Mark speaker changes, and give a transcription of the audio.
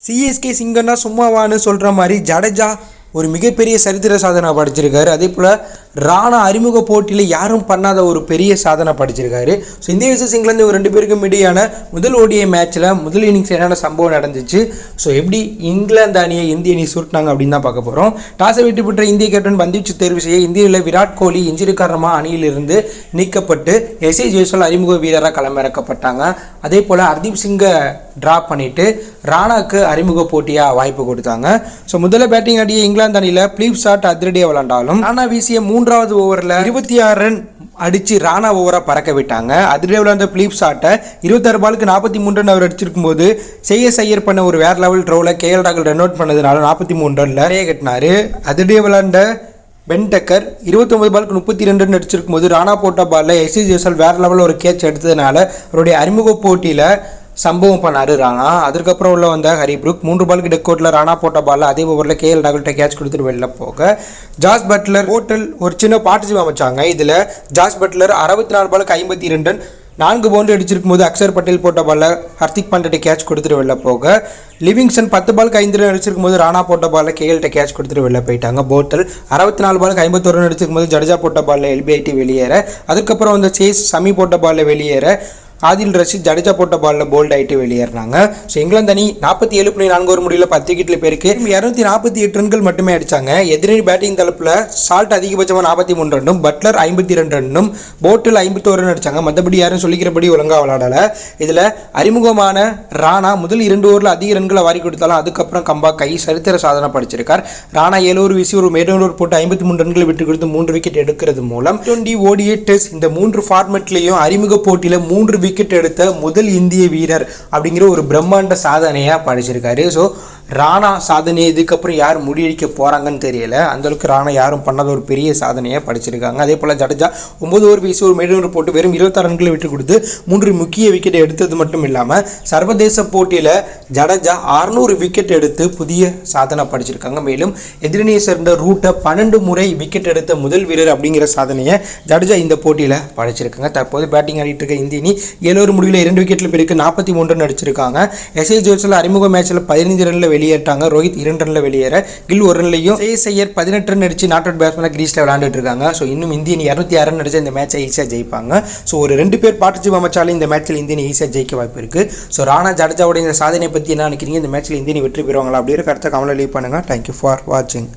Speaker 1: CSK சிங்கம்னா சும்மாவான்னு சொல்கிற மாதிரி ஜடேஜா ஒரு மிகப்பெரிய சரித்திர சாதனை படைச்சிருக்காரு. அதே போல் ராணா அறிமுக போட்டியில் யாரும் பண்ணாத ஒரு பெரிய சாதனை படைச்சிருக்காரு. ஸோ இந்திய விசஸ் இங்கிலாந்து ஒரு ரெண்டு பேருக்கும் இடையான முதல் ஓடிஐ மேட்ச்சில் முதல் இன்னிங்ஸ் என்னென்ன சம்பவம் நடந்துச்சு, ஸோ எப்படி இங்கிலாந்து அணியை இந்திய அணி சுருட்டினாங்க அப்படின்னு தான் பார்க்க போகிறோம். டாஸை வெற்றி பெற்ற இந்திய கேப்டன் பந்துவீச்சு தேர்வு செய்ய இந்தியாவில் விராட் கோலி இன்ஜுரி காரணமாக அணியிலிருந்து நீக்கப்பட்டு எஸ்ஏ ஜெய்ஸ்வால் அறிமுக வீரராக களமிறக்கப்பட்டாங்க. அதே போல் ஹர்தீப் சிங்கை ட்ராப் பண்ணிவிட்டு ராணாக்கு அறிமுக போட்டியாக வாய்ப்பு கொடுத்தாங்க. ஸோ முதல்ல பேட்டிங் ஆடிய இங்கிலாந்து அணியில் பிலிப் ஷாட் அதிரடியாக விளாண்டாலும் ராணா வீசிய மூன்றாவது ஓவரில் 26 ரன் அடித்து ராணா ஓவராக பறக்க விட்டாங்க. அதிரடியாக விளாண்ட பிலிப் ஷாட்டை 26 பாலுக்கு 43 ரன் அவர் அடிச்சிருக்கும் போது ஐயர் பண்ண ஒரு வேறு லெவல் ட்ரோவில் கேஎல் ராகுல் ரன் அவுட் பண்ணதுனால 43 ரன் நிறைய கட்டினார். அதிரடியாக விளாண்ட பென் டக்கர் 29 பாலுக்கு 32 ரன் அடிச்சிருக்கும் போது ராணா போட்ட பாலில் எஸ்ஏ ஜெய்ஸ்வால் வேறு லெவலில் ஒரு கேட்ச் எடுத்ததுனால அவருடைய அறிமுக போட்டியில் சம்பவம் பண்ணார் ராணா. அதுக்கப்புறம் உள்ள வந்த ஹரிப்ரூக் 3 பாலுக்கு டெக் அவுட்டில் ராணா போட்ட பாலில் அதே ஓவரில் கேஎல் ராகுல்கிட்ட கேட்ச் கொடுத்துட்டு வெளில போக ஜாஸ் பட்லர் ஹோட்டல் ஒரு சின்ன பார்ட்டிசிபேட் அமைச்சாங்க. இதில் ஜாஸ் பட்லர் 64 பாலுக்கு 52 ரன் 4 பவுண்டரி அடிச்சிருக்கும் போது அக்ஷர் பட்டேல் போட்ட பாலில் ஹர்திக் பாண்டியா கேட்ச் கொடுத்துட்டு வெளில போக லிவிங்ஸ்டன் 10 பாலுக்கு 5 ரன் அடிச்சிருக்கும் போது ராணா போட்ட பாலில் கேஎல்கிட்ட கேட்ச் கொடுத்துட்டு வெளில போயிட்டாங்க. போட்டல் 64 பாலுக்கு 51 ரன் அடிச்சிருக்கும் போது ஜடேஜா போட்ட பாலில் எல்பிஐடி வெளியேற, அதுக்கப்புறம் வந்து சேஸ் சமி போட்ட பாலில் வெளியேற ஆதில் ரஷீத் ஜடேஜா போட்ட பாலில் போல்ட் ஆகிட்டு வெளியேறினாங்க. ஸோ இங்கிலாந்து அணி 47.4 ஓவர் முடிவில் 10 விக்கெட்டில் பேருக்கு 248 ரன்கள் மட்டுமே அடித்தாங்க. எதிரணி பேட்டிங் தளப்பில் சால்ட் அதிகபட்சமாக 43 ரன்னும் பட்லர் 52 ரன்னும் போட்டில் 51 ரன் அடித்தாங்க. மற்றபடி யாரும் சொல்லிக்கிறபடி ஒழுங்காக விளையாடலை. இதில் அறிமுகமான ராணா முதல் 2 ஓவரில் அதிக ரன்களை வாரி கொடுத்தாலும் அதுக்கப்புறம் கம்பேக் ஆகி சரித்திர சாதனை படிச்சிருக்கார். ராணா 7 ஓவர் வீசி ஒரு மேடன் ஓவர் போட்டு 53 ரன்களை விட்டு கொடுத்து 3 விக்கெட் எடுக்கிறது மூலம் T20 ODI டெஸ்ட் இந்த 3 ஃபார்மெட்லேயும் அறிமுக போட்டியில் 3 விக்கெட் எடுத்த முதல் இந்திய வீரர் அப்படிங்கிற ஒரு பிரம்மாண்ட சாதனையாக படிச்சிருக்காரு. ஸோ ராணா சாதனையை இதுக்கப்புறம் யார் முறியடிக்க போகிறாங்கன்னு தெரியல. அந்தளவுக்கு ராணா யாரும் பண்ணாத ஒரு பெரிய சாதனையாக படிச்சிருக்காங்க. அதே போல் ஜடேஜா 9 ஓவர் வீசி ஒரு மேடன் ஓவர் போட்டு வெறும் 26 ரன்களை விட்டு கொடுத்து 3 முக்கிய விக்கெட்டை எடுத்தது மட்டும் இல்லாமல் சர்வதேச போட்டியில் ஜடேஜா 600 விக்கெட் எடுத்து புதிய சாதனை படிச்சிருக்காங்க. மேலும் எதிரணியை சேர்ந்த ரூட்டை 12 முறை விக்கெட் எடுத்த முதல் வீரர் அப்படிங்கிற சாதனையை ஜடேஜா இந்த போட்டியில் படிச்சிருக்காங்க. தற்போது பேட்டிங் ஆடிட்டு இருக்க இந்திய அணி 7 ஓவர் முடிவில் 2 விக்கெட்டில் பேருக்கு 43 ரன் அடிச்சிருக்காங்க. எஸ்ஏ ஜெய்ஸ்வால் அறிமுக மேட்சில் 15 ரன்ல வெளியேற்றாங்க. ரோஹித் 2 ரன்ல வெளியேற கில் 1 ரன்லையும் ஐயர் 18 ரன் அடிச்சு நாட் அவுட் பேட்ஸ்மேனாக கிரீஸில் விளையாண்டுட்டு இருக்காங்க. ஸோ இன்னும் இந்திய அணி 206 ரன் அடிச்சு இந்த மேட்சை ஈஸியாக ஜெயிப்பாங்க. ஸோ ஒரு 2 பேர் பார்ட்டிசிபேட் அமைச்சாலும் இந்த மேட்சில் இந்திய அணி ஈஸியாக ஜெயிக்க வாய்ப்பு இருக்குது. ஸோ ராணா ஜடேஜாவுடைய இந்த சாதனை பற்றி என்ன நினைக்கிறீங்க? இந்த மேட்சில் இந்திய அணி வெற்றி பெறுவாங்களா அப்படிங்கிற கருத்தை கமெண்ட்ல லீவ் பண்ணுங்கள். தேங்க்யூ ஃபார் வாட்சிங்.